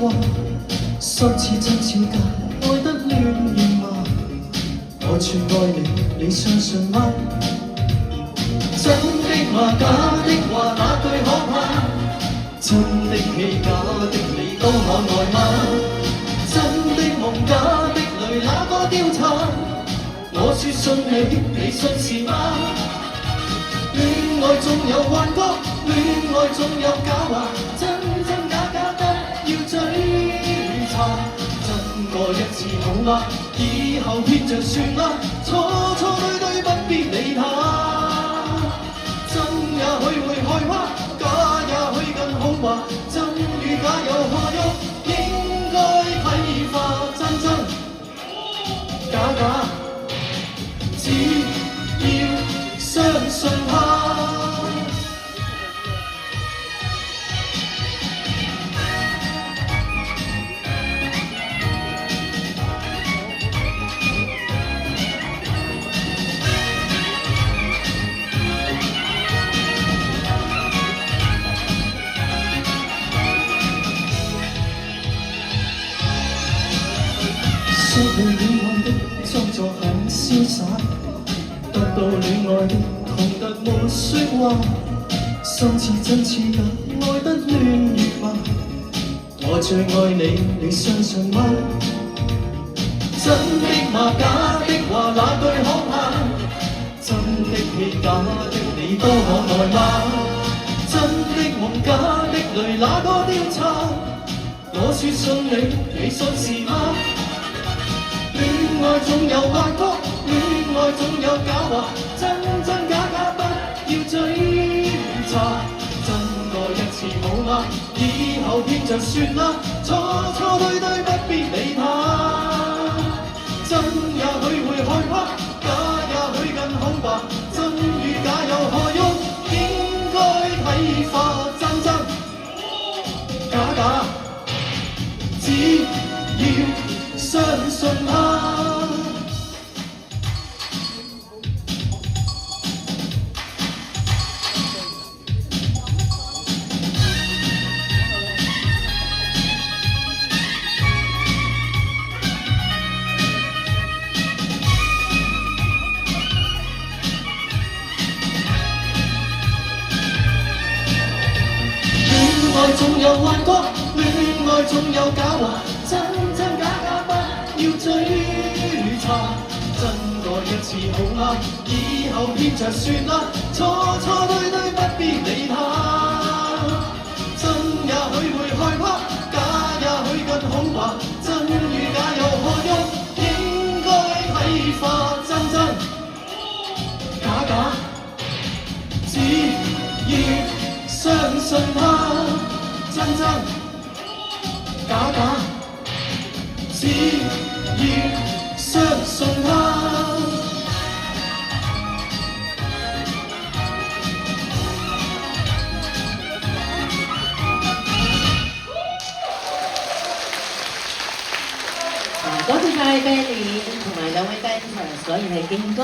話，心似真似假，愛得亂如麻。我全愛你，你相信嗎？真的話假的話，哪句可怕？真的戲假的你都可愛嗎？真的夢假的淚哪個調查？我說信你，你信是嗎？戀愛總有幻覺，戀愛總有假話，真真假假不要追查。真過一次好嗎？以後騙着算啦，錯錯對對不必理他。真也許會害怕，假也許更好話，真與假有何用？應該睇化真真假假，只要相信他。失去戀愛的裝作很瀟灑，得到戀愛的痛得沒說話，心似真似假，愛得亂如麻。我最愛你，你相信嗎？真的嗎？假的話哪句可怕？真的戲假的你都可愛嗎？真的夢假的淚哪個調查？我說信你，你信是嗎？戀愛總有幻覺，戀愛總有假話，真真假假不要追查。真過一次好嗎？以後騙着算啦，錯錯對對不必理他。真也許會害怕，假也許更恐怕，真與假有何用？應該睇化真真假假，只要相信他。戀愛總有幻覺，戀愛總有假話，真真假假不要追查。真過一次好嗎？以後騙着算啦，錯錯對對不必理他。真也許會害怕，假也許更恐怕，真與假有何用？應該睇化真真假假，只要相信他。真真假假，只要相信他。多謝晒 Benny 同埋兩位 dancers，果然係勁歌。